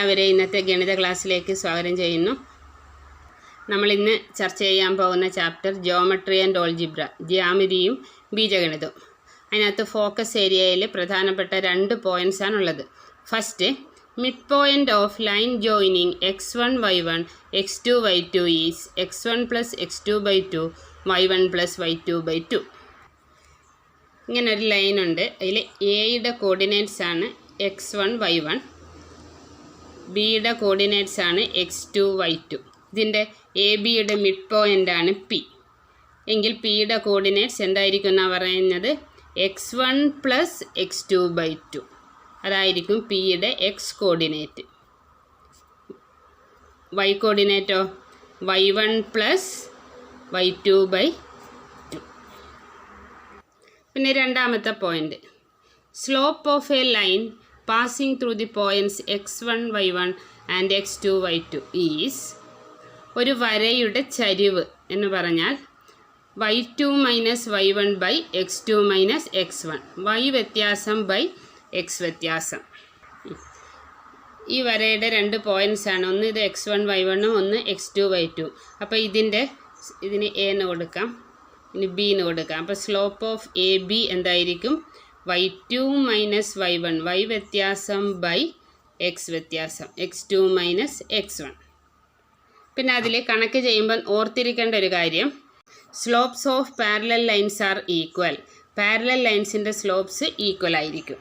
എല്ലാവരെയും ഇന്നത്തെ ഗണിത ക്ലാസ്സിലേക്ക് സ്വാഗതം ചെയ്യുന്നു. നമ്മളിന്ന് ചർച്ച ചെയ്യാൻ പോകുന്ന ചാപ്റ്റർ ജിയോമെട്രി ആൻഡ് ഓൾജിബ്ര, ജ്യാമിതിയും ബീജഗണിതവും. അതിനകത്ത് ഫോക്കസ് ഏരിയയിൽ പ്രധാനപ്പെട്ട 2 പോയിൻറ്റ്സ് ആണുള്ളത്. First, mid point of line joining x1 y1 x2 y2 is x1 plus x2/2 y1 plus y2/2. ഇങ്ങനൊരു ലൈനുണ്ട്. അതിൽ എയുടെ കോർഡിനേറ്റ്സ് ആണ് x1 y1, ബിയുടെ കോർഡിനേറ്റ്സ് ആണ് x2 y2. ഇതിൻ്റെ എ ബിയുടെ മിഡ് പോയിൻ്റ് ആണ് പി. എങ്കിൽ പിയുടെ കോർഡിനേറ്റ്സ് എന്തായിരിക്കും എന്നാണ് പറയുന്നത്? x1 plus x2/2. അതായിരിക്കും പിയുടെ എക്സ് കോർഡിനേറ്റ്. വൈ കോർഡിനേറ്റോ y1 പ്ലസ് y2/2. പിന്നെ രണ്ടാമത്തെ point, slope of a line passing through the points x1 y1 and x2 y2 is, ഒരു വരയുടെ ചരിവ് എന്ന് പറഞ്ഞാൽ y2 minus y1 by x2 minus x1, y വ്യത്യാസം ബൈ x വ്യത്യാസം. ഈ വരയുടെ 2 പോയിൻറ്റ്സ് ആണ്. ഒന്ന് ഇത് x1 y1, ഒന്ന് x2 y2. അപ്പോൾ ഇതിന് എ എന്ന് കൊടുക്കാം, ഇനി ബി എന്ന് കൊടുക്കാം. അപ്പോൾ സ്ലോപ്പ് ഓഫ് എ ബി എന്തായിരിക്കും? y2 മൈനസ് y1, y വ്യത്യാസം ബൈ x വ്യത്യാസം, x2 മൈനസ് x1. പിന്നെ അതിൽ കണക്ക് ചെയ്യുമ്പോൾ ഓർത്തിരിക്കേണ്ട ഒരു കാര്യം, slopes of parallel lines are equal. Parallel ലൈൻസിൻ്റെ സ്ലോപ്സ് ഈക്വൽ ആയിരിക്കും.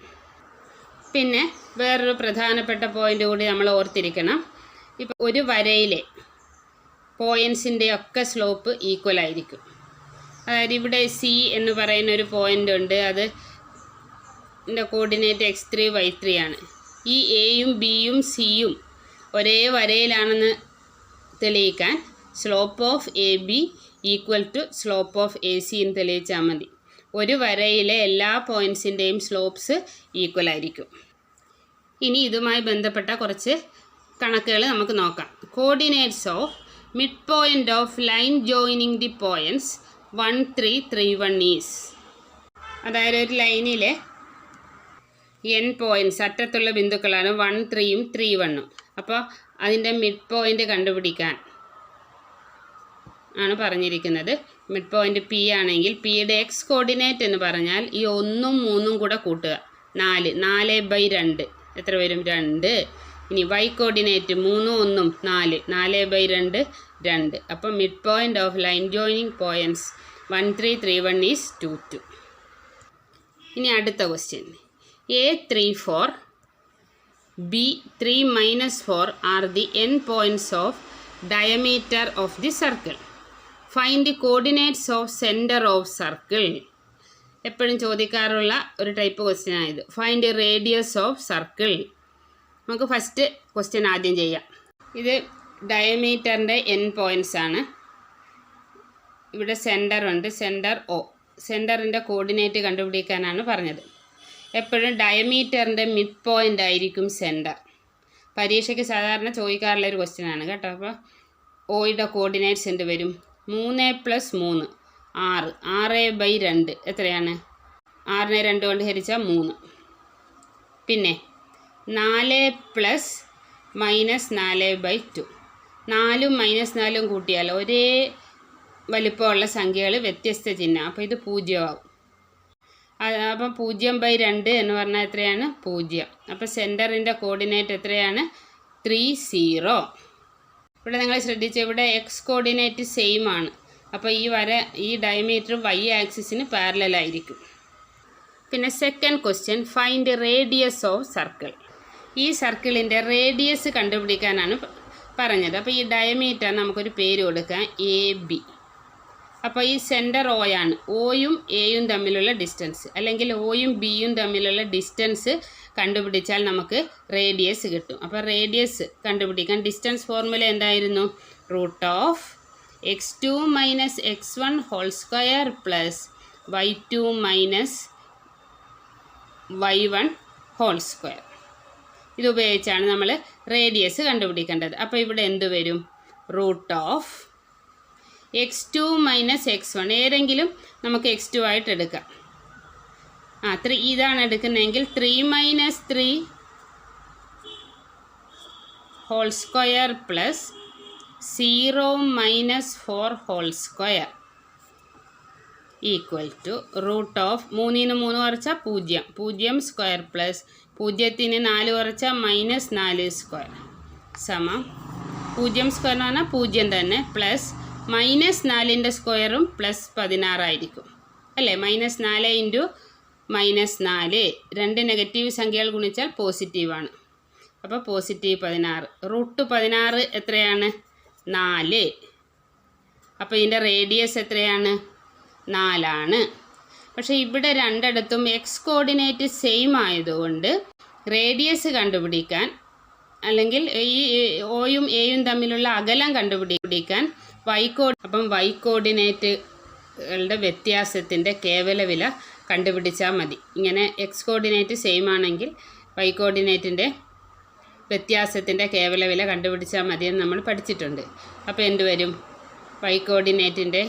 പിന്നെ വേറൊരു പ്രധാനപ്പെട്ട പോയിൻ്റ് കൂടി നമ്മൾ ഓർത്തിരിക്കണം. ഇപ്പോൾ ഒരു വരയിലെ പോയിൻറ്റ്സിൻ്റെ ഒക്കെ സ്ലോപ്പ് ഈക്വൽ ആയിരിക്കും. അതായത് ഇവിടെ സി എന്ന് പറയുന്ന ഒരു പോയിൻ്റ് ഉണ്ട്, അത് കോർഡിനേറ്റ് x3 y3 ആണ്. ഈ എയും ബിയും സിയും ഒരേ വരയിലാണെന്ന് തെളിയിക്കാൻ slope of A B equal to slope of A C എന്ന് തെളിയിച്ചാൽ മതി. ഒരു വരയിലെ എല്ലാ പോയിൻറ്റ്സിൻ്റെയും സ്ലോപ്സ് ഈക്വൽ ആയിരിക്കും. ഇനി ഇതുമായി ബന്ധപ്പെട്ട കുറച്ച് കണക്കുകൾ നമുക്ക് നോക്കാം. Coordinates of mid point of line joining the points 1 3 3 1 is, അതായത് ഒരു ലൈനിലെ n പോയിൻറ്റ്സ്, അറ്റത്തുള്ള ബിന്ദുക്കളാണ് 1 3 3 1. അപ്പോൾ അതിൻ്റെ മിഡ് പോയിൻ്റ് കണ്ടുപിടിക്കാൻ ആണ് പറഞ്ഞിരിക്കുന്നത്. മിഡ് പോയിൻ്റ് പി ആണെങ്കിൽ പിയുടെ എക്സ് കോർഡിനേറ്റ് എന്ന് പറഞ്ഞാൽ ഈ 1ഉം 3ഉം കൂടെ കൂട്ടുക, 4 4/2 എത്ര വരും? 2. ഇനി വൈ കോർഡിനേറ്റ് 3ഉം 1ഉം 4 4/2 2. അപ്പോൾ mid point of line joining points 1 3 3 1 is 2 2. ഇനി അടുത്ത question, A3 4 B3 minus 4 are the n points of diameter of the circle. Find the coordinates of center of circle. എപ്പോഴും ചോദിക്കാറുള്ള ഒരു ടൈപ്പ് ക്വസ്റ്റ്യൻ ആയത്. Find radius of circle. നമുക്ക് first question ആദ്യം ചെയ്യാം. ഇത് ഡയമീറ്ററിൻ്റെ n points ആണ്. ഇവിടെ സെൻറ്റർ ഉണ്ട്, സെൻറ്റർ O. സെൻറ്ററിൻ്റെ കോർഡിനേറ്റ് കണ്ടുപിടിക്കാനാണ് പറഞ്ഞത്. എപ്പോഴും ഡയമീറ്ററിൻ്റെ മിഡ് പോയിൻ്റ് ആയിരിക്കും സെൻറ്റർ. പരീക്ഷയ്ക്ക് സാധാരണ ചോദിക്കാറുള്ള ഒരു ക്വസ്റ്റ്യൻ ആണ് കേട്ടോ. അപ്പോൾ ഓയുടെ കോർഡിനേറ്റ്സ് എന്ത് വരും? 3 + 3 6, 6/2 എത്രയാണ്? 6നെ 2 കൊണ്ട് ഹരിച്ചാൽ 3. പിന്നെ 4 + -4/2, 4ഉം -4ഉം കൂട്ടിയാൽ ഒരേ വലിപ്പമുള്ള സംഖ്യകൾ വ്യത്യസ്ത ചിഹ്നം, അപ്പോൾ ഇത് 0 ആവും. അപ്പം 0/2 എന്ന് പറഞ്ഞാൽ എത്രയാണ്? 0. അപ്പോൾ സെൻറ്ററിൻ്റെ കോർഡിനേറ്റ് എത്രയാണ്? 3 0. ഇവിടെ നിങ്ങൾ ശ്രദ്ധിച്ചു, ഇവിടെ എക്സ് കോർഡിനേറ്റ് സെയിം ആണ്. അപ്പോൾ ഈ ഡയമീറ്റർ വൈ ആക്സിസിന് പാരലൽ ആയിരിക്കും. പിന്നെ second question, find radius of circle. ഈ സർക്കിളിൻ്റെ റേഡിയസ് കണ്ടുപിടിക്കാനാണ് പറഞ്ഞത്. അപ്പോൾ ഈ ഡയമീറ്റർ നമുക്കൊരു പേര് കൊടുക്കാം, AB. അപ്പോൾ ഈ സെൻറ്റർ O ആണ്. Oയും Aയും തമ്മിലുള്ള ഡിസ്റ്റൻസ്, അല്ലെങ്കിൽ Oയും Bയും തമ്മിലുള്ള ഡിസ്റ്റൻസ് കണ്ടുപിടിച്ചാൽ നമുക്ക് റേഡിയസ് കിട്ടും. അപ്പോൾ റേഡിയസ് കണ്ടുപിടിക്കാൻ ഡിസ്റ്റൻസ് ഫോർമുല എന്തായിരുന്നു? √(x2 - x1) ² + y2 - y1 ² ഇതുപയോഗിച്ചാണ് നമ്മൾ റേഡിയസ് കണ്ടുപിടിക്കേണ്ടത്. അപ്പോൾ ഇവിടെ എന്ത് വരും? √(x2 - x1) ഏതെങ്കിലും നമുക്ക് x2 ആയിട്ട് എടുക്കാം. 3 ഇതാണ് എടുക്കുന്നതെങ്കിൽ 3 - 3 whole square plus 0 minus 4 whole square equal to root of 3 കുറച്ചാൽ 0 0 സ്ക്വയർ പ്ലസ് 0 4 കുറച്ചാൽ -4 സ്ക്വയർ സമം 0 സ്ക്വയർ എന്ന് പറഞ്ഞാൽ 0 തന്നെ പ്ലസ് -4 സ്ക്വയറും പ്ലസ് 16 ആയിരിക്കും അല്ലേ. -4 ഇൻറ്റു -4 രണ്ട് നെഗറ്റീവ് സംഖ്യകൾ ഗുണിച്ചാൽ പോസിറ്റീവാണ്. അപ്പോൾ പോസിറ്റീവ് 16 റൂട്ട് 16 എത്രയാണ് 4. അപ്പോൾ ഇതിൻ്റെ റേഡിയസ് എത്രയാണ് 4 ആണ്. പക്ഷേ ഇവിടെ രണ്ടിടത്തും എക്സ് കോർഡിനേറ്റ് സെയിം ആയതുകൊണ്ട് റേഡിയസ് കണ്ടുപിടിക്കാൻ അല്ലെങ്കിൽ ഈ ഒയും എയും തമ്മിലുള്ള അകലം കണ്ടുപിടിക്കാൻ അപ്പം വൈ കോർഡിനേറ്റുകളുടെ വ്യത്യാസത്തിൻ്റെ കേവല വില കണ്ടുപിടിച്ചാൽ മതി. ഇങ്ങനെ എക്സ് കോർഡിനേറ്റ് സെയിം ആണെങ്കിൽ വൈ കോർഡിനേറ്റിൻ്റെ വ്യത്യാസത്തിൻ്റെ കേവല വില കണ്ടുപിടിച്ചാൽ മതിയെന്ന് നമ്മൾ പഠിച്ചിട്ടുണ്ട്. അപ്പോൾ എന്ത് വരും? വൈ കോർഡിനേറ്റിൻ്റെ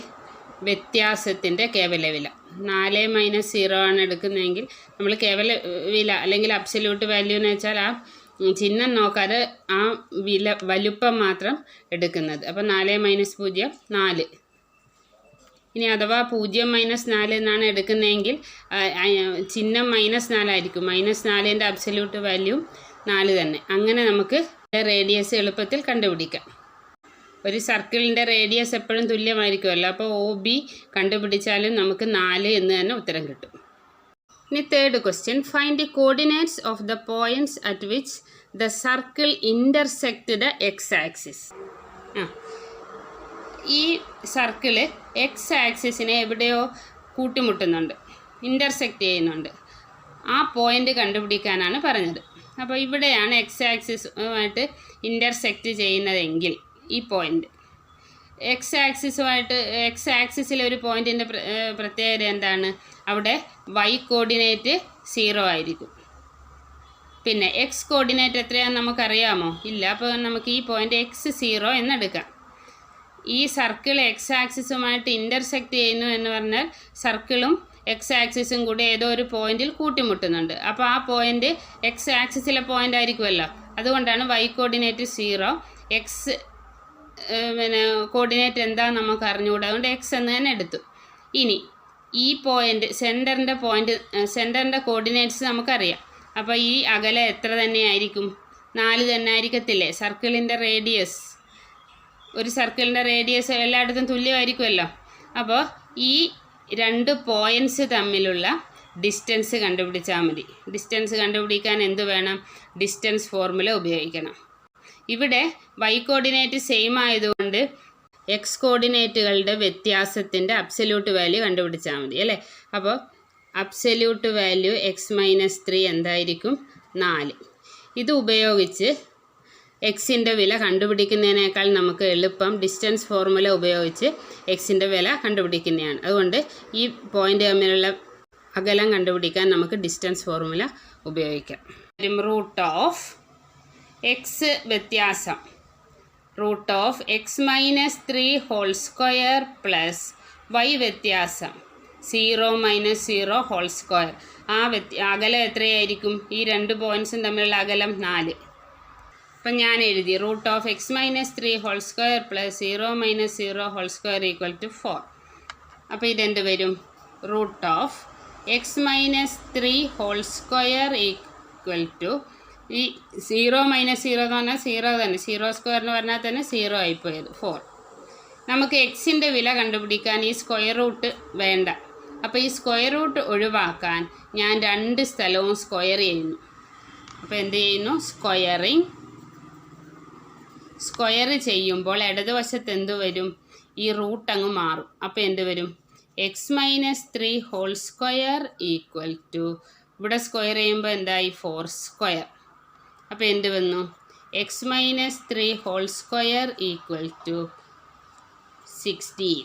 വ്യത്യാസത്തിൻ്റെ കേവല വില 4 - 0 ആണ് എടുക്കുന്നതെങ്കിൽ നമ്മൾ കേവല വില അല്ലെങ്കിൽ അബ്സല്യൂട്ട് വാല്യൂ എന്ന് വെച്ചാൽ ആ ചിഹ്നം നോക്കാതെ ആ വലുപ്പം മാത്രം എടുക്കുന്നത്. അപ്പോൾ 4 - 0 4. ഇനി അഥവാ 0 - 4 എന്നാണ് എടുക്കുന്നതെങ്കിൽ ചിഹ്നം -4 ആയിരിക്കും. -4ൻ്റെ അബ്സല്യൂട്ട് വാല്യൂ 4 തന്നെ. അങ്ങനെ നമുക്ക് റേഡിയസ് എളുപ്പത്തിൽ കണ്ടുപിടിക്കാം. ഒരു സർക്കിളിൻ്റെ റേഡിയസ് എപ്പോഴും തുല്യമായിരിക്കുമല്ലോ. അപ്പോൾ OB കണ്ടുപിടിച്ചാലും നമുക്ക് 4 എന്ന് തന്നെ ഉത്തരം കിട്ടും. ഇനി third question, find the coordinates of the points at which the circle intersect the X axis. ഈ സർക്കിള് എക്സ് ആക്സിസിനെ എവിടെയോ കൂട്ടിമുട്ടുന്നുണ്ട്, ഇൻ്റർസെക്റ്റ് ചെയ്യുന്നുണ്ട്. ആ പോയിൻ്റ് കണ്ടുപിടിക്കാനാണ് പറഞ്ഞത്. അപ്പോൾ ഇവിടെയാണ് എക്സ് ആക്സിസുമായിട്ട് ഇൻ്റർസെക്റ്റ് ചെയ്യുന്നതെങ്കിൽ ഈ പോയിൻ്റ് എക്സ് ആക്സിസിലെ ഒരു പോയിൻറ്റിൻ്റെ പ്രത്യേകത എന്താണ്? അവിടെ വൈ കോർഡിനേറ്റ് 0 ആയിരിക്കും. പിന്നെ എക്സ് കോർഡിനേറ്റ് എത്രയാണെന്ന് നമുക്കറിയാമോ? ഇല്ല. അപ്പോൾ നമുക്ക് ഈ പോയിൻ്റ് x0 എന്നെടുക്കാം. ഈ സർക്കിൾ എക്സ് ആക്സിസുമായിട്ട് ഇൻ്റർസെക്റ്റ് ചെയ്യുന്നു എന്ന് പറഞ്ഞാൽ സർക്കിളും എക്സ് ആക്സിസും കൂടി ഏതോ ഒരു പോയിന്റിൽ കൂട്ടിമുട്ടുന്നുണ്ട്. അപ്പോൾ ആ പോയിന്റ് എക്സ് ആക്സിസിലെ പോയിന്റ് ആയിരിക്കുമല്ലോ. അതുകൊണ്ടാണ് വൈ കോർഡിനേറ്റ് 0. എക്സ് കോർഡിനേറ്റ് എന്താണെന്ന് നമുക്ക് അറിഞ്ഞുകൂടാ. അതുകൊണ്ട് എക്സ് എന്ന് തന്നെ എടുത്തു. ഇനി ഈ പോയിന്റ് സെൻറ്ററിൻ്റെ കോർഡിനേറ്റ്സ് നമുക്കറിയാം. അപ്പോൾ ഈ അകലം എത്ര തന്നെയായിരിക്കും? 4 തന്നെ ആയിരിക്കത്തില്ലേ? സർക്കിളിൻ്റെ റേഡിയസ്, ഒരു സർക്കിളിൻ്റെ റേഡിയസ് എല്ലായിടത്തും തുല്യമായിരിക്കുമല്ലോ. അപ്പോൾ ഈ രണ്ട് പോയിൻറ്റ്സ് തമ്മിലുള്ള ഡിസ്റ്റൻസ് കണ്ടുപിടിച്ചാൽ മതി. ഡിസ്റ്റൻസ് കണ്ടുപിടിക്കാൻ എന്ത് വേണം? ഡിസ്റ്റൻസ് ഫോർമുല ഉപയോഗിക്കണം. ഇവിടെ വൈ കോർഡിനേറ്റ് സെയിം ആയതുകൊണ്ട് എക്സ് കോർഡിനേറ്റുകളുടെ വ്യത്യാസത്തിൻ്റെ അബ്സല്യൂട്ട് വാല്യൂ കണ്ടുപിടിച്ചാൽ മതി അല്ലേ. അപ്പോൾ അബ്സല്യൂട്ട് വാല്യൂ x-3 എന്തായിരിക്കും? 4. ഇത് ഉപയോഗിച്ച് എക്സിൻ്റെ വില കണ്ടുപിടിക്കുന്നതിനേക്കാൾ നമുക്ക് എളുപ്പം ഡിസ്റ്റൻസ് ഫോർമുല ഉപയോഗിച്ച് എക്സിൻ്റെ വില കണ്ടുപിടിക്കുന്നതാണ്. അതുകൊണ്ട് ഈ പോയിൻ്റ് തമ്മിലുള്ള അകലം കണ്ടുപിടിക്കാൻ നമുക്ക് ഡിസ്റ്റൻസ് ഫോർമുല ഉപയോഗിക്കാം. റൂട്ട് ഓഫ് എക്സ് വ്യത്യാസം root of x-3 whole square plus Y വ്യത്യാസം 0 - 0 ഹോൾ സ്ക്വയർ. ആ അകലം എത്രയായിരിക്കും? ഈ രണ്ട് പോയിൻറ്റ്സും തമ്മിലുള്ള അകലം 4. അപ്പം ഞാൻ എഴുതി root of x-3 whole square plus 0 - 0 whole square equal to 4. അപ്പോൾ ഇതെന്ത് വരും? Root of x-3 whole square equal to ഈ 0 - 0 എന്ന് പറഞ്ഞാൽ 0 തന്നെ, 0 സ്ക്വയർ എന്ന് പറഞ്ഞാൽ തന്നെ 0 ആയിപ്പോയത് 4. നമുക്ക് എക്സിൻ്റെ വില കണ്ടുപിടിക്കാൻ ഈ സ്ക്വയർ റൂട്ട് വേണ്ട. അപ്പോൾ ഈ സ്ക്വയർ റൂട്ട് ഒഴിവാക്കാൻ ഞാൻ രണ്ട് സ്ഥലവും സ്ക്വയർ ചെയ്യുന്നു. അപ്പോൾ എന്ത് ചെയ്യുന്നു? സ്ക്വയർ ചെയ്യുമ്പോൾ ഇടതുവശത്ത് എന്ത് വരും? ഈ റൂട്ട് അങ്ങ് മാറും. അപ്പോൾ എന്ത് വരും? x-3 whole square equal to ഇവിടെ സ്ക്വയർ ചെയ്യുമ്പോൾ എന്തായി? 4 സ്ക്വയർ. അപ്പോൾ എന്ത് വന്നു? x-3 whole square equal to 16.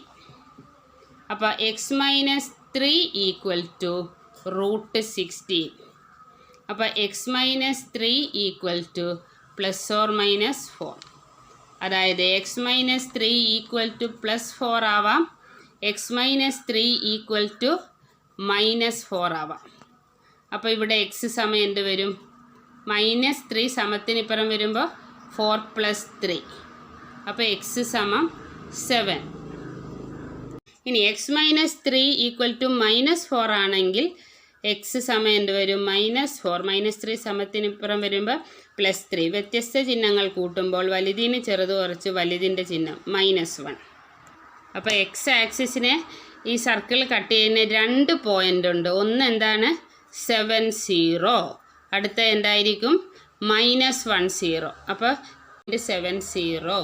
അപ്പോൾ x-3 ഈക്വൽ ടു റൂട്ട് 16. അപ്പോൾ x-3 ഈക്വൽ ടു +or -4. അതായത് x-3 ഈക്വൽ ടു +4 ആവാം, x-3 ഈക്വൽ ടു -4 ആവാം. അപ്പോൾ ഇവിടെ x സമയം എന്ത് വരും? -3 സമത്തിനിപ്പുറം വരുമ്പോൾ 4 + 3. അപ്പോൾ എക്സ് സമം 7. ഇനി എക്സ് മൈനസ് 3 = -4 ആണെങ്കിൽ എക്സ് സമം എന്ത് വരും? -4. -3 സമത്തിനിപ്പുറം വരുമ്പോൾ +3. വ്യത്യസ്ത ചിഹ്നങ്ങൾ കൂട്ടുമ്പോൾ വലുതിന് ചെറുത് കുറച്ച് വലുതിൻ്റെ ചിഹ്നം -1. അപ്പോൾ എക്സ് ആക്സിസിനെ ഈ സർക്കിൾ കട്ട് ചെയ്യുന്ന 2 പോയിൻ്റ് ഉണ്ട്. ഒന്ന് എന്താണ്? 70. അടുത്ത എന്തായിരിക്കും? -10. അപ്പോൾ 70.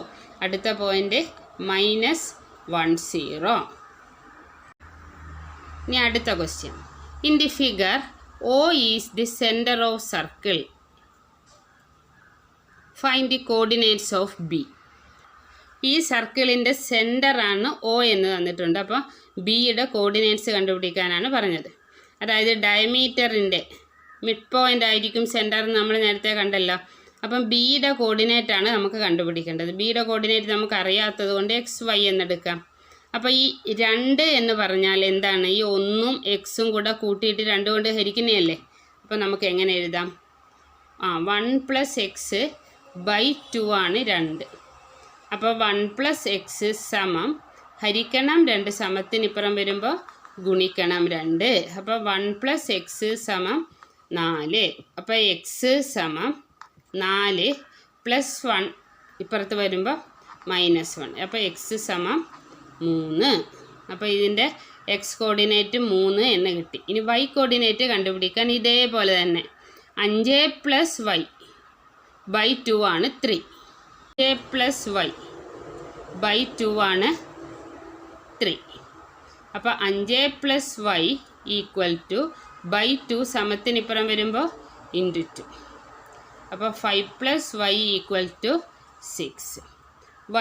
അടുത്ത പോയിൻ്റ് -10. ഇനി അടുത്ത question. In the figure O is the centre of circle. Find the coordinates of B. ഈ സർക്കിളിൻ്റെ സെൻറ്ററാണ് O എന്ന് തന്നിട്ടുണ്ട്. അപ്പോൾ ബിയുടെ കോർഡിനേറ്റ്സ് കണ്ടുപിടിക്കാനാണ് പറഞ്ഞത്. അതായത് ഡയമീറ്ററിൻ്റെ മിഡ് പോയിൻ്റ് ആയിരിക്കും സെൻറ്റർ എന്ന് നമ്മൾ നേരത്തെ കണ്ടല്ലോ. അപ്പം ബിയുടെ കോർഡിനേറ്റാണ് നമുക്ക് കണ്ടുപിടിക്കേണ്ടത്. ബിയുടെ കോർഡിനേറ്റ് നമുക്ക് അറിയാത്തത് കൊണ്ട് XY എന്നെടുക്കാം. അപ്പോൾ ഈ 2 എന്ന് പറഞ്ഞാൽ എന്താണ്? ഈ 1ഉം എക്സും കൂടെ കൂട്ടിയിട്ട് 2 കൊണ്ട് ഹരിക്കുന്നതല്ലേ. അപ്പോൾ നമുക്ക് എങ്ങനെ എഴുതാം? 1 + x/2 ആണ് 2. അപ്പോൾ 1 + x സമം ഹരിക്കണം 2 സമത്തിനിപ്പുറം വരുമ്പോൾ ഗുണിക്കണം 2. അപ്പോൾ 1 + x സമം 4. അപ്പോൾ x സമം 4 + 1 ഇപ്പുറത്ത് വരുമ്പോൾ -1. അപ്പോൾ x സമം 3. അപ്പോൾ ഇതിൻ്റെ എക്സ് കോർഡിനേറ്റ് 3 എന്ന് കിട്ടി. ഇനി y കോർഡിനേറ്റ് കണ്ടുപിടിക്കാൻ ഇതേപോലെ തന്നെ 5 + y/2 ആണ് 3. 5 + y/2 ആണ് 3. അപ്പോൾ 5 + y = 2 സമത്തിനിപ്പുറം വരുമ്പോൾ × 2. അപ്പോൾ 5 + y = 6.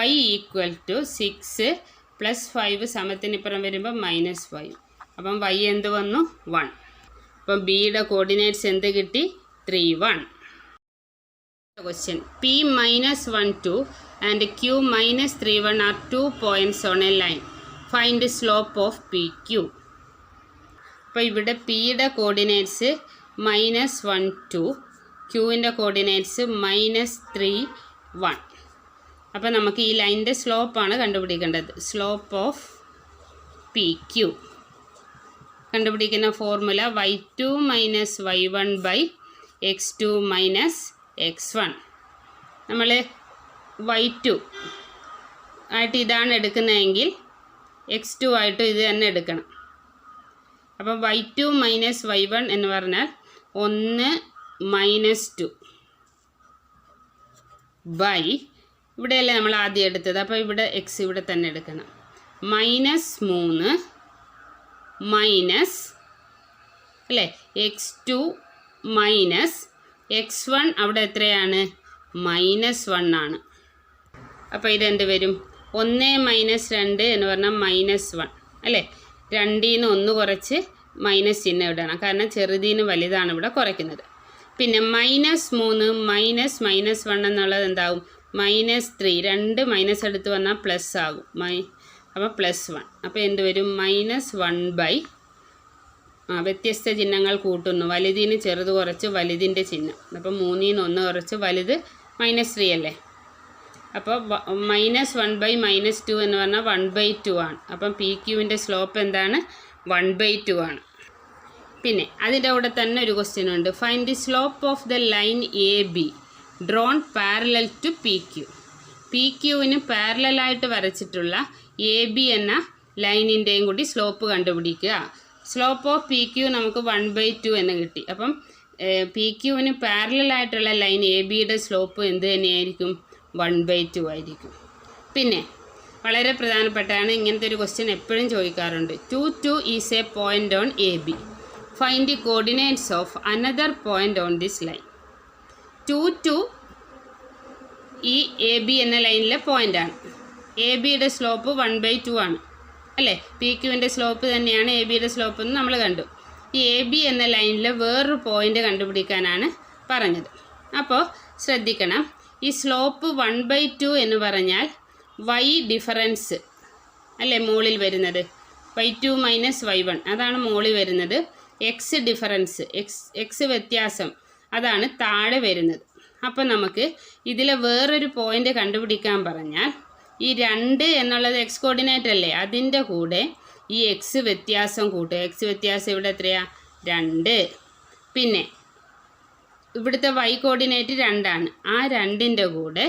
y = 6 + 5 സമത്തിനിപ്പുറം വരുമ്പോൾ -5. അപ്പം y എന്ത് വന്നു? 1. അപ്പം ബിയുടെ കോർഡിനേറ്റ്സ് എന്ത് കിട്ടി? 3, 1. Question. P -1, 2 and Q -3, 1 are 2 points on a line. Find the slope of PQ. അപ്പോൾ ഇവിടെ പിയുടെ കോർഡിനേറ്റ്സ് -1, 2, ക്യൂവിൻ്റെ കോർഡിനേറ്റ്സ് -3, 1. അപ്പോൾ നമുക്ക് ഈ ലൈനിൻ്റെ സ്ലോപ്പാണ് കണ്ടുപിടിക്കേണ്ടത്. സ്ലോപ്പ് ഓഫ് PQ കണ്ടുപിടിക്കുന്ന ഫോർമുല y2 - y1/x2 - x1. നമ്മൾ y2 ആയിട്ട് ഇതാണ് എടുക്കുന്നതെങ്കിൽ x2 ആയിട്ട് ഇത് തന്നെ എടുക്കണം. അപ്പോൾ y2 - y1 എന്ന് പറഞ്ഞാൽ 1 - 2 ബൈ ഇവിടെയല്ലേ നമ്മൾ ആദ്യം എടുത്തത്. അപ്പോൾ ഇവിടെ x ഇവിടെ തന്നെ എടുക്കണം. -3 മൈനസ് അല്ലേ x2 മൈനസ് x1 അവിടെ എത്രയാണ്? -1 ആണ്. അപ്പോൾ ഇതെന്ത് വരും? 1 - 2 എന്ന് പറഞ്ഞാൽ -1 അല്ലേ. 2ൽ നിന്ന് 1 കുറച്ച് മൈനസ് ചിഹ്നം ഇടണം, കാരണം ചെറുതിന് വലുതാണ് ഇവിടെ കുറയ്ക്കുന്നത്. പിന്നെ -3 മൈനസ് -1 എന്നുള്ളത് എന്താവും? -3. 2 മൈനസ് എടുത്ത് വന്നാൽ പ്ലസ് ആകും. അപ്പോൾ +1. അപ്പോൾ എന്ത് വരും? -1/, വ്യത്യസ്ത ചിഹ്നങ്ങൾ കൂട്ടുന്നു. വലുതിന് ചെറുത് കുറച്ച് വലുതിൻ്റെ ചിഹ്നം. അപ്പോൾ 3ൽ നിന്ന് 1 കുറച്ച് വലുത് -3 അല്ലേ. അപ്പോൾ -1/- 2 എന്ന് പറഞ്ഞാൽ 1/2 ആണ്. അപ്പം PQവിൻ്റെ സ്ലോപ്പ് എന്താണ്? 1/2 ആണ്. പിന്നെ അതിൻ്റെ കൂടെ തന്നെ ഒരു ക്വസ്റ്റ്യൻ ഉണ്ട്. Find the slope of the line AB drawn parallel to PQ. PQവിന് പാരലായിട്ട് വരച്ചിട്ടുള്ള AB എന്ന ലൈനിൻ്റെയും കൂടി സ്ലോപ്പ് കണ്ടുപിടിക്കുക. സ്ലോപ്പ് ഓഫ് PQ നമുക്ക് 1/2 എന്ന് കിട്ടി. അപ്പം PQവിന് പാരലായിട്ടുള്ള ലൈൻ ABയുടെ സ്ലോപ്പ് എന്ത് തന്നെയായിരിക്കും? 1/2 ആയിരിക്കും. പിന്നെ വളരെ പ്രധാനപ്പെട്ടാണ്, ഇങ്ങനത്തെ ഒരു ക്വസ്റ്റ്യൻ എപ്പോഴും ചോദിക്കാറുണ്ട്. 2, 2 is a point on AB. Find the coordinates of another point on this line. 2, 2 ഈ AB എന്ന ലൈനിലെ പോയിൻ്റാണ്. ABയുടെ സ്ലോപ്പ് 1/2 ആണ് അല്ലേ. PQവിൻ്റെ സ്ലോപ്പ് തന്നെയാണ് ABയുടെ സ്ലോപ്പ് എന്ന് നമ്മൾ കണ്ടു. ഈ AB എന്ന ലൈനിൽ വേറൊരു പോയിൻ്റ് കണ്ടുപിടിക്കാനാണ് പറഞ്ഞത്. അപ്പോൾ ശ്രദ്ധിക്കണം, ഈ സ്ലോപ്പ് 1/2 എന്ന് പറഞ്ഞാൽ y ഡിഫറൻസ് അല്ലേ മുകളിൽ വരുന്നത്. y2 - y1 അതാണ് മുകളിൽ വരുന്നത്. x ഡിഫറൻസ്, x വ്യത്യാസം അതാണ് താഴെ വരുന്നത്. അപ്പോൾ നമുക്ക് ഇതിലെ വേറൊരു പോയിൻ്റ് കണ്ടുപിടിക്കാൻ പറഞ്ഞാൽ ഈ 2 എന്നുള്ളത് എക്സ് കോർഡിനേറ്റ് അല്ലേ, അതിൻ്റെ കൂടെ ഈ എക്സ് വ്യത്യാസം കൂട്ടുക. എക്സ് വ്യത്യാസം ഇവിടെ എത്രയാണ്? 2. പിന്നെ ഇവിടുത്തെ വൈ കോർഡിനേറ്റ് 2ആണ്. ആ 2ൻ്റെ കൂടെ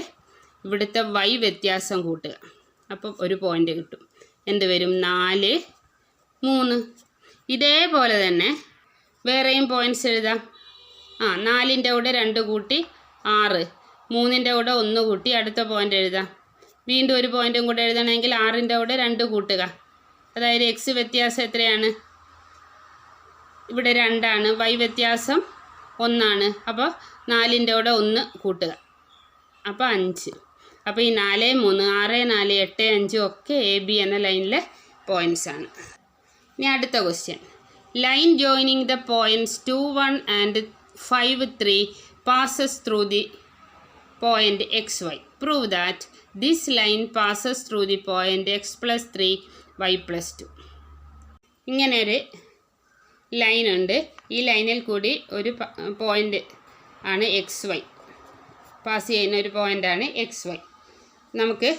ഇവിടുത്തെ വൈ വ്യത്യാസം കൂട്ടുക. അപ്പം ഒരു പോയിൻ്റ് കിട്ടും. എന്ത് വരും? 4, 3. ഇതേപോലെ തന്നെ വേറെയും പോയിൻറ്റ്സ് എഴുതാം. 4ൻ്റെ കൂടെ 2 കൂട്ടി 6, 3ൻ്റെ കൂടെ 1 കൂട്ടി അടുത്ത പോയിൻ്റ് എഴുതാം. വീണ്ടും ഒരു പോയിൻറ്റും കൂടെ എഴുതണമെങ്കിൽ 6ൻ്റെ കൂടെ 2 കൂട്ടുക. അതായത് എക്സ് വ്യത്യാസം എത്രയാണ്? ഇവിടെ 2ആണ്. വൈ വ്യത്യാസം 1ആണ്. അപ്പോൾ 4ൻ്റെ കൂടെ 1 കൂട്ടുക. അപ്പോൾ 5. അപ്പോൾ ഈ 4, 3, 6, 4, 8, 5 ഒക്കെ എ ബി എന്ന ലൈനിലെ പോയിൻറ്റ്സ് ആണ്. ഇനി അടുത്ത question. Line joining the points 2, 1 and 5, 3 passes through the point xy. Prove that this line passes through the point x plus 3, y plus 2. ഇങ്ങനെ ഒരു ലൈൻ ഉണ്ട്. ഈ ലൈനിൽ കൂടി ഒരു പോയിൻ്റ് ആണ് എക്സ് വൈ, പാസ് ചെയ്യുന്ന ഒരു പോയിൻ്റാണ് എക്സ് വൈ. നമുക്ക്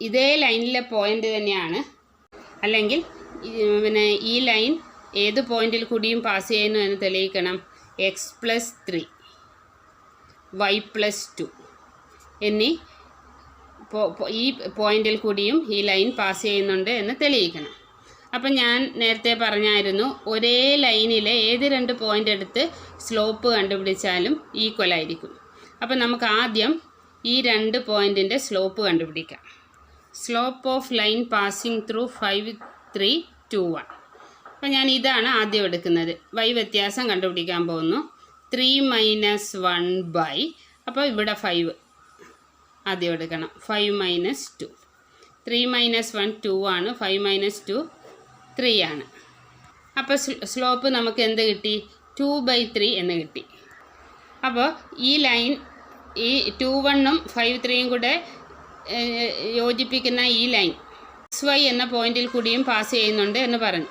ഇതേ ലൈനിലെ പോയിൻ്റ് തന്നെയാണ്, അല്ലെങ്കിൽ പിന്നെ ഈ ലൈൻ ഏത് പോയിൻ്റിൽ കൂടിയും പാസ് ചെയ്യുന്നു എന്ന് തെളിയിക്കണം. എക്സ് പ്ലസ് 3, വൈ പ്ലസ് 2 എന്നീ ഈ പോയിൻ്റിൽ കൂടിയും ഈ ലൈൻ പാസ് ചെയ്യുന്നുണ്ട് എന്ന് തെളിയിക്കണം. അപ്പം ഞാൻ നേരത്തെ പറഞ്ഞായിരുന്നു, ഒരേ ലൈനിലെ ഏത് 2 പോയിൻ്റ് എടുത്ത് സ്ലോപ്പ് കണ്ടുപിടിച്ചാലും ഈക്വൽ ആയിരിക്കും. അപ്പം നമുക്ക് ആദ്യം ഈ 2 പോയിൻറ്റിൻ്റെ സ്ലോപ്പ് കണ്ടുപിടിക്കാം. Slope of line passing through 5, 3, 2, 1. അപ്പോൾ ഞാൻ ഇതാണ് ആദ്യം എടുക്കുന്നത്. വൈ വ്യത്യാസം കണ്ടുപിടിക്കാൻ പോകുന്നു. 3 - 1 അപ്പോൾ ഇവിടെ 5 ആദ്യം എടുക്കണം. 5 - 2. 3 - 1 2 ആണ്. 5 - 2 3 ആണ്. അപ്പോൾ സ്ലോപ്പ് നമുക്ക് എന്ത് കിട്ടി? 2/3 എന്ന് കിട്ടി. അപ്പോൾ ഈ ലൈൻ ഈ 2, 1ഉം 5, 3യും കൂടെ യോജിപ്പിക്കുന്ന ഈ ലൈൻ എക്സ് വൈ എന്ന പോയിന്റിൽ കൂടിയും പാസ് ചെയ്യുന്നുണ്ട് എന്ന് പറഞ്ഞു.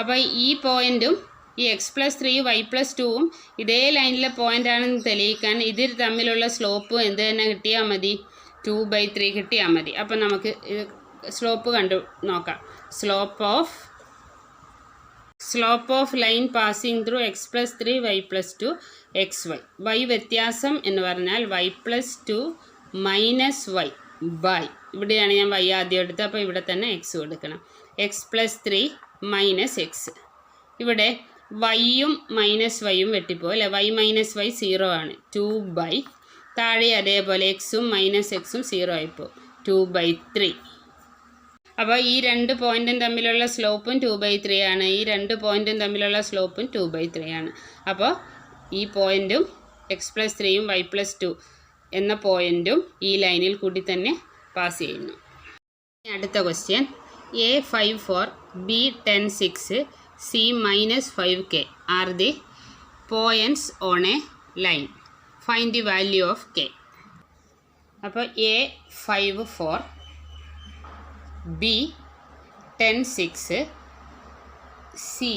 അപ്പോൾ ഈ പോയിൻറ്റും ഈ എക്സ് പ്ലസ് 3 വൈ പ്ലസ് 2ഉം ഇതേ ലൈനിലെ പോയിൻ്റാണെന്ന് തെളിയിക്കാൻ ഇതിൽ തമ്മിലുള്ള സ്ലോപ്പും എന്ത് തന്നെ കിട്ടിയാൽ മതി? 2/3 കിട്ടിയാൽ മതി. അപ്പം നമുക്ക് സ്ലോപ്പ് കണ്ടു നോക്കാം. Slope of line passing through X plus 3 Y plus 2 X Y. Y വ്യത്യാസം എന്ന് പറഞ്ഞാൽ Y plus 2 minus Y by, ഇവിടെയാണ് ഞാൻ വൈ ആദ്യം എടുത്തത്, അപ്പോൾ ഇവിടെ തന്നെ എക്സ് കൊടുക്കണം. X plus 3 minus X. ഇവിടെ വൈയും മൈനസ് വൈയും വെട്ടിപ്പോയി അല്ലേ? വൈ മൈനസ് വൈ 0 ആണ്. 2/, താഴെ അതേപോലെ എക്സും മൈനസ് എക്സും 0 ആയിപ്പോൾ 2/3. അപ്പോൾ ഈ 2 പോയിൻറ്റും തമ്മിലുള്ള സ്ലോപ്പും 2/3 ആണ്. ഈ 2 പോയിൻറ്റും തമ്മിലുള്ള സ്ലോപ്പും 2/3 ആണ്. അപ്പോൾ ഈ പോയിൻറ്റും എക്സ് പ്ലസ് 3യും വൈ പ്ലസ് 2 എന്ന പോയിൻറ്റും ഈ ലൈനിൽ കൂടി തന്നെ പാസ് ചെയ്യുന്നു. അടുത്ത question. A 5, 4, B 10, 6, C -5K are the points on a line. Find the value of K. അപ്പോൾ A 5, 4, B 10, 6, C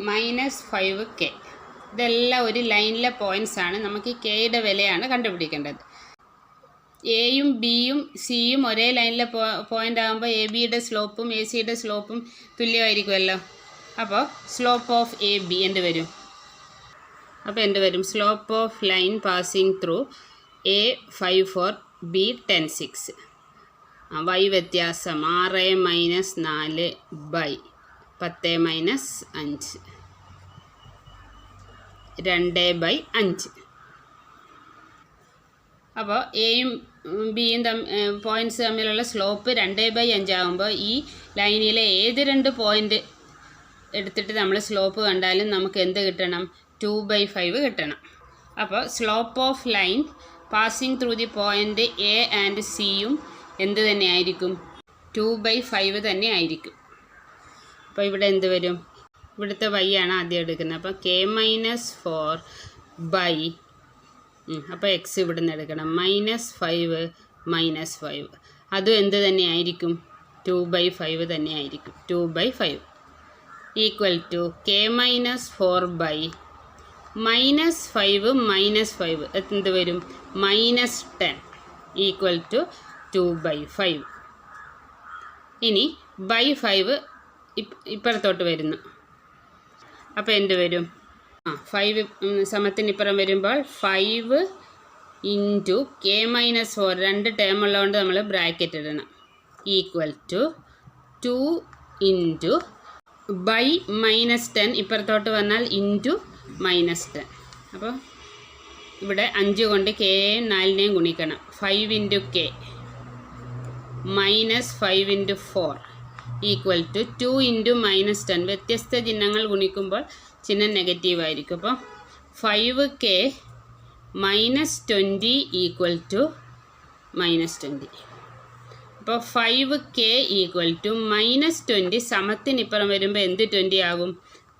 -5K. ഇതെല്ലാം ഒരു ലൈനിലെ പോയിൻറ്റ്സ് ആണ്. നമുക്ക് കെയുടെ വിലയാണ് കണ്ടുപിടിക്കേണ്ടത്. എയും ബിയും സിയും ഒരേ ലൈനിലെ പോയിൻ്റ് ആകുമ്പോൾ എ ബിയുടെ സ്ലോപ്പും എ സിയുടെ സ്ലോപ്പും തുല്യമായിരിക്കുമല്ലോ. അപ്പോൾ സ്ലോപ്പ് ഓഫ് എ ബി എന്ത് വരും? അപ്പോൾ എന്ത് വരും? Slope of line passing through A 5, 4, B 10, 6. വൈ വ്യത്യാസം 6 - 4 ബൈ 10 - 5 2/5. അപ്പോൾ എയും ബിയും പോയിൻറ്റ്സ് തമ്മിലുള്ള സ്ലോപ്പ് 2/5 ആകുമ്പോൾ ഈ ലൈനിലെ ഏത് 2 പോയിൻ്റ് എടുത്തിട്ട് നമ്മൾ സ്ലോപ്പ് കണ്ടാലും നമുക്ക് എന്ത് കിട്ടണം? 2/5 കിട്ടണം. അപ്പോൾ slope of line passing through the point A and സിയും എന്ത് തന്നെ ആയിരിക്കും? 2/5 തന്നെ ആയിരിക്കും. അപ്പോൾ ഇവിടെ എന്ത് വരും? ഇവിടുത്തെ വൈ ആണ് ആദ്യം എടുക്കുന്നത്. അപ്പോൾ K -4 ബൈ, അപ്പോൾ എക്സ് ഇവിടെ നിന്ന് എടുക്കണം, -5 -5 അതും എന്ത് തന്നെ ആയിരിക്കും? 2/5 തന്നെ ആയിരിക്കും. 2/5 ഈക്വൽ ടു K -4 ബൈ -5 -5 എന്ത് വരും? -10 ഈക്വൽ ടു 2/5. ഇനി /5 ഇപ്പുറത്തോട്ട് വരുന്നു. അപ്പോൾ എന്ത് വരും? 5 സമത്തിനിപ്പുറം വരുമ്പോൾ 5 ഇൻറ്റു k-4 2 ടേം ഉള്ളതുകൊണ്ട് നമ്മൾ ബ്രാക്കറ്റ് ഇടണം. ഈക്വൽ ടു 2 ഇൻറ്റു -10 ഇപ്പുറത്തോട്ട് വന്നാൽ ഇൻറ്റു -10. അപ്പോൾ ഇവിടെ 5 കൊണ്ട് k-യെയും 4-നെയും ഗുണിക്കണം. 5 into k -5 into 4 equal to 2 into -10. വ്യത്യസ്ത ചിഹ്നങ്ങൾ ഗുണിക്കുമ്പോൾ ചിഹ്നം നെഗറ്റീവ് ആയിരിക്കും. അപ്പോൾ 5k -20 ഈക്വൽ ടു -20. അപ്പോൾ 5k ഈക്വൽ ടു -20 സമത്തിനിപ്പുറം വരുമ്പോൾ എന്ത് 20 ആകും?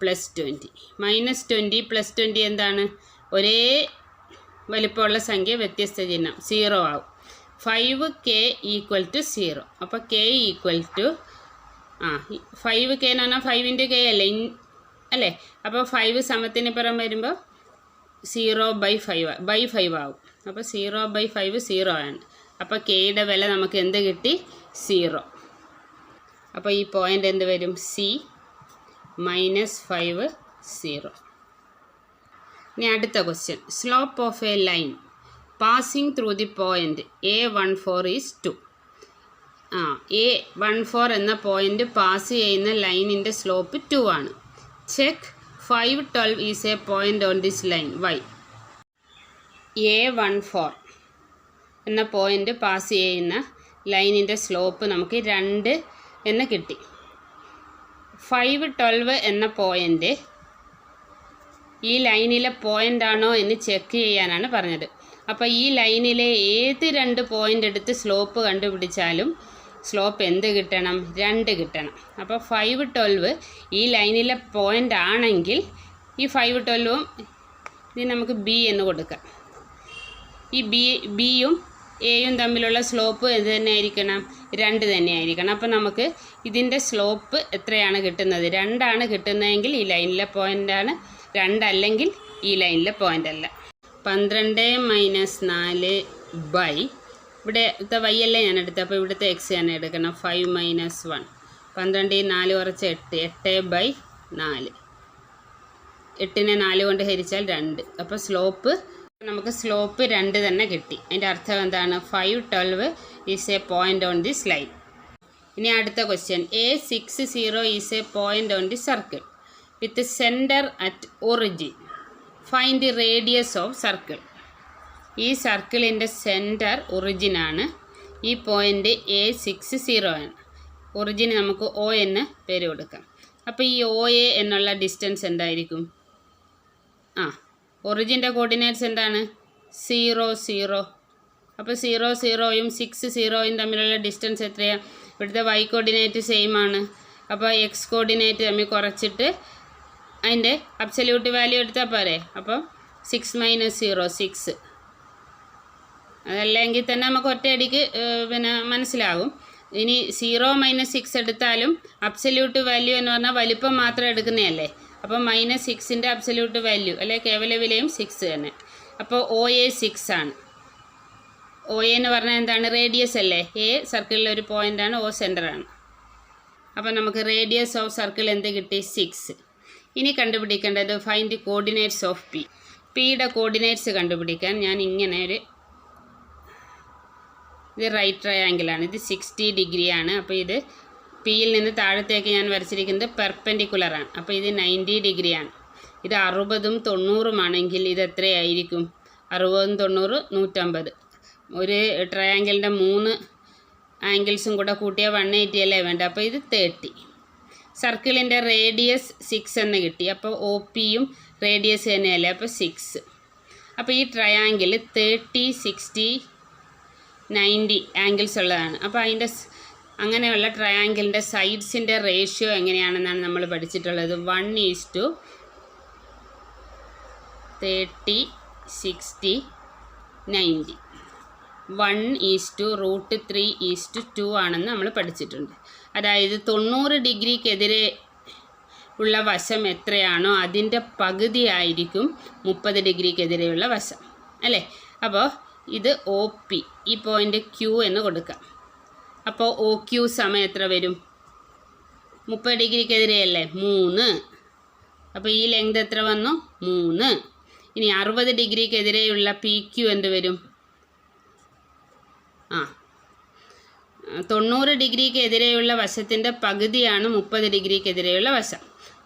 +20. -20 +20 എന്താണ്? ഒരേ വലിപ്പമുള്ള സംഖ്യ വ്യത്യസ്ത ചിഹ്നം 0 ആവും. 5k equal to 0. അപ്പോൾ k ഈക്വൽ ടു 5k എന്ന് പറഞ്ഞാൽ 5 ഇൻറ്റു k അല്ലേ? അപ്പോൾ 5 സമത്തിനിപ്പുറം വരുമ്പോൾ 0/5 ആവും. അപ്പോൾ 0/5 0 ആണ്. അപ്പോൾ കെയുടെ വില നമുക്ക് എന്ത് കിട്ടി? 0. അപ്പോൾ ഈ പോയിൻ്റ് എന്ത് വരും? C -5 0. ഇനി അടുത്ത question. Slope of a line passing through the point A14 is 2. A14 എന്ന പോയിൻ്റ് പാസ് ചെയ്യുന്ന ലൈനിൻ്റെ സ്ലോപ്പ് 2 ആണ്. Check 512 is a point on this line. Why? A14 എന്ന പോയിൻ്റ് പാസ് ചെയ്യുന്ന ലൈനിൻ്റെ സ്ലോപ്പ് നമുക്ക് 2 എന്ന് കിട്ടി. 512 എന്ന പോയിൻ്റ് ഈ ലൈനിലെ പോയിൻ്റ് ആണോ എന്ന് ചെക്ക് ചെയ്യാനാണ് പറഞ്ഞത്. അപ്പോൾ ഈ ലൈനിലെ ഏത് 2 പോയിൻ്റ് എടുത്ത് സ്ലോപ്പ് കണ്ടുപിടിച്ചാലും സ്ലോപ്പ് എന്ത് കിട്ടണം? 2 കിട്ടണം. അപ്പോൾ 512 ഈ ലൈനിലെ പോയിൻ്റ് ആണെങ്കിൽ ഈ 512ഉം ഇത് നമുക്ക് B എന്ന് കൊടുക്കാം. ഈ ബിയും എയും തമ്മിലുള്ള സ്ലോപ്പ് എന്ത് തന്നെ ആയിരിക്കണം? 2 തന്നെ ആയിരിക്കണം. അപ്പോൾ നമുക്ക് ഇതിൻ്റെ സ്ലോപ്പ് എത്രയാണ് കിട്ടുന്നത്? 2 ആണ് കിട്ടുന്നതെങ്കിൽ ഈ ലൈനിലെ പോയിൻ്റാണ്, 2 അല്ലെങ്കിൽ ഈ ലൈനിലെ പോയിൻ്റ് അല്ല. 12 - 4 ബൈ ഇവിടുത്തെ y അല്ലേ ഞാൻ എടുത്തത്, അപ്പോൾ ഇവിടുത്തെ x തന്നെ എടുക്കണം. 5 - 1 12 4 കുറച്ച് 8 8/4 8നെ 4 കൊണ്ട് ഹരിച്ചാൽ 2. അപ്പോൾ നമുക്ക് സ്ലോപ്പ് 2 തന്നെ കിട്ടി. അതിൻ്റെ അർത്ഥം എന്താണ്? 512 is a point on this line. ഇനി അടുത്ത question. A60 is a point on the circle with centre at origin. Find the radius of circle. ഈ സർക്കിളിൻ്റെ സെൻറ്റർ ഒറിജിനാണ്. ഈ പോയിൻ്റ് A60 ആണ്. ഒറിജിന് നമുക്ക് O എന്ന് പേര് കൊടുക്കാം. അപ്പോൾ ഈ OA എന്നുള്ള ഡിസ്റ്റൻസ് എന്തായിരിക്കും? ഒറിജിൻ്റെ കോർഡിനേറ്റ്സ് എന്താണ്? 0 0. അപ്പോൾ 0 0യും 6 0യും തമ്മിലുള്ള ഡിസ്റ്റൻസ് എത്രയാണ്? ഇവിടുത്തെ y കോർഡിനേറ്റ് സെയിം ആണ്. അപ്പോൾ x കോർഡിനേറ്റ് തമ്മിൽ കുറച്ചിട്ട് അതിൻ്റെ അബ്സല്യൂട്ട് വാല്യൂ എടുത്താൽ പോരെ. അപ്പോൾ 6 - 0 6. അതല്ലെങ്കിൽ തന്നെ നമുക്ക് ഒറ്റയടിക്ക് മനസ്സിലാകും. ഇനി 0 - 6 എടുത്താലും അബ്സല്യൂട്ട് വാല്യൂ എന്ന് പറഞ്ഞാൽ വലിപ്പം മാത്രം എടുക്കുന്നതല്ലേ. അപ്പോൾ -6ൻ്റെ അബ്സല്യൂട്ട് വാല്യൂ അല്ലെ കേവല വിലയും 6 തന്നെ. അപ്പോൾ OA 6 ആണ്. OA എന്ന് പറഞ്ഞാൽ എന്താണ്? റേഡിയസ് അല്ലേ. A സർക്കിളിലെ ഒരു പോയിൻ്റാണ്, O സെൻറ്ററാണ്. അപ്പോൾ നമുക്ക് റേഡിയസ് ഓഫ് സർക്കിൾ എന്ത് കിട്ടി? 6. ഇനി കണ്ടുപിടിക്കേണ്ടത് ഫൈൻഡ് കോർഡിനേറ്റ്സ് ഓഫ് P. Pയുടെ കോർഡിനേറ്റ്സ് കണ്ടുപിടിക്കാൻ ഞാൻ ഇങ്ങനെ ഇത് റൈറ്റ് ട്രയാങ്കിളാണ്. ഇത് 60 ഡിഗ്രിയാണ്. അപ്പോൾ ഇത് Pയിൽ നിന്ന് താഴത്തേക്ക് ഞാൻ വരച്ചിരിക്കുന്നത് പെർപെൻഡിക്കുലറാണ്. അപ്പോൾ ഇത് 90 ഡിഗ്രിയാണ്. ഇത് 60ഉം 90ഉം ആണെങ്കിൽ ഇത് എത്രയായിരിക്കും? 60ഉം 90 150. ഒരു ട്രയാങ്കിളിൻ്റെ 3 ആംഗിൾസും കൂടെ കൂട്ടിയാൽ 180 അല്ലേ വേണ്ട. അപ്പോൾ ഇത് 30. സർക്കിളിൻ്റെ റേഡിയസ് 6 എന്ന് കിട്ടി. അപ്പോൾ OPയും റേഡിയസ് തന്നെയല്ലേ. അപ്പോൾ 6. അപ്പോൾ ഈ ട്രയാങ്കിൾ 30 60 90 ആംഗിൾസ് ഉള്ളതാണ്. അപ്പോൾ അതിൻ്റെ അങ്ങനെയുള്ള ട്രയാങ്കിളിൻ്റെ സൈഡ്സിൻ്റെ റേഷ്യോ എങ്ങനെയാണെന്നാണ് നമ്മൾ പഠിച്ചിട്ടുള്ളത്. 1:30 60 90 1:√3:2 ആണെന്ന് നമ്മൾ പഠിച്ചിട്ടുണ്ട്. അതായത് 90 ഡിഗ്രിക്കെതിരെ ഉള്ള വശം എത്രയാണോ അതിൻ്റെ പകുതിയായിരിക്കും 30 ഡിഗ്രിക്കെതിരെയുള്ള വശം അല്ലേ. അപ്പോൾ ഇത് OP, ഈ പോയിൻ്റ് Q എന്ന് കൊടുക്കാം. അപ്പോൾ OQ സമയം എത്ര വരും? 30 ഡിഗ്രിക്കെതിരെയല്ലേ 3. അപ്പോൾ ഈ ലെങ്ത് എത്ര വന്നു? 3. ഇനി 60 ഡിഗ്രിക്കെതിരെയുള്ള PQ എന്ത് വരും? 90 ഡിഗ്രിക്കെതിരെയുള്ള വശത്തിൻ്റെ പകുതിയാണ് 30 ഡിഗ്രിക്കെതിരെയുള്ള വശം.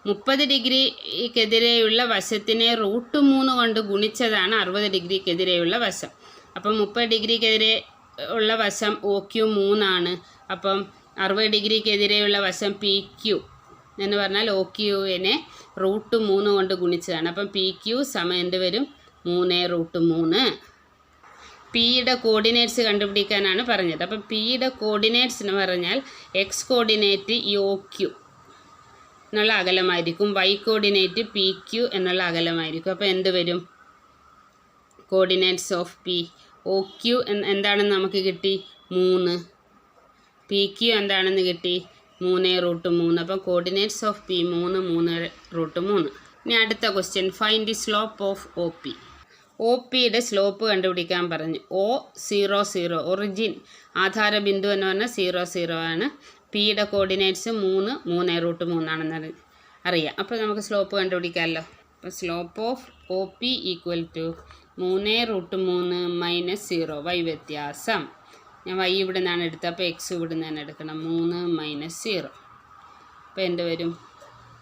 30 ഡിഗ്രിക്കെതിരെയുള്ള വശത്തിനെ √3 കൊണ്ട് ഗുണിച്ചതാണ് 60 ഡിഗ്രിക്കെതിരെയുള്ള വശം. അപ്പം 30 ഡിഗ്രിക്കെതിരെ ഉള്ള വശം OQ 3 ആണ്. അപ്പം 60 ഡിഗ്രിക്കെതിരെയുള്ള വശം PQ എന്ന് പറഞ്ഞാൽ OQനെ √3 കൊണ്ട് ഗുണിച്ചതാണ്. അപ്പം PQ സമയം എന്ത് വരും? 3√3. പിയുടെ കോർഡിനേറ്റ്സ് കണ്ടുപിടിക്കാനാണ് പറഞ്ഞത്. അപ്പം പിയുടെ കോർഡിനേറ്റ്സ് എന്ന് പറഞ്ഞാൽ X കോർഡിനേറ്റ് ഈ OQ എന്നുള്ള അകലമായിരിക്കും, Y കോർഡിനേറ്റ് PQ എന്നുള്ള അകലമായിരിക്കും. അപ്പോൾ എന്ത് വരും? കോർഡിനേറ്റ്സ് ഓഫ് P OQ എന്താണെന്ന് നമുക്ക് കിട്ടി? 3. PQ എന്താണെന്ന് കിട്ടി? 3√3. അപ്പം കോർഡിനേറ്റ്സ് ഓഫ് P 3√3. ഇനി അടുത്ത question, find the slope of OP. OPയുടെ സ്ലോപ്പ് കണ്ടുപിടിക്കാൻ പറഞ്ഞു. O0 0 ഒറിജിൻ ആധാരബിന്ദു എന്ന് പറഞ്ഞാൽ 0 0 ആണ്. പിയുടെ കോർഡിനേറ്റ്സ് 3 3√3 ആണെന്ന് അറിയാം. അപ്പോൾ നമുക്ക് സ്ലോപ്പ് കണ്ടുപിടിക്കാമല്ലോ. അപ്പോൾ slope of OP equal to 3√3 - 0 y വ്യത്യാസം. ഞാൻ y ഇവിടെ നിന്നാണ് എടുത്തത്, അപ്പോൾ x ഇവിടെ നിന്നാണ് എടുക്കണം. 3 - 0. അപ്പോൾ എന്ത് വരും?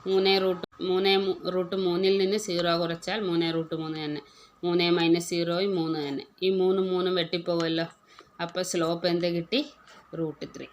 3√3 നിന്ന് 0 കുറച്ചാൽ 3√3 തന്നെ. 3 - 0 3 തന്നെ. ഈ 3 വെട്ടിപ്പോകുമല്ലോ. അപ്പോൾ സ്ലോപ്പ് എന്ത് കിട്ടി? √3.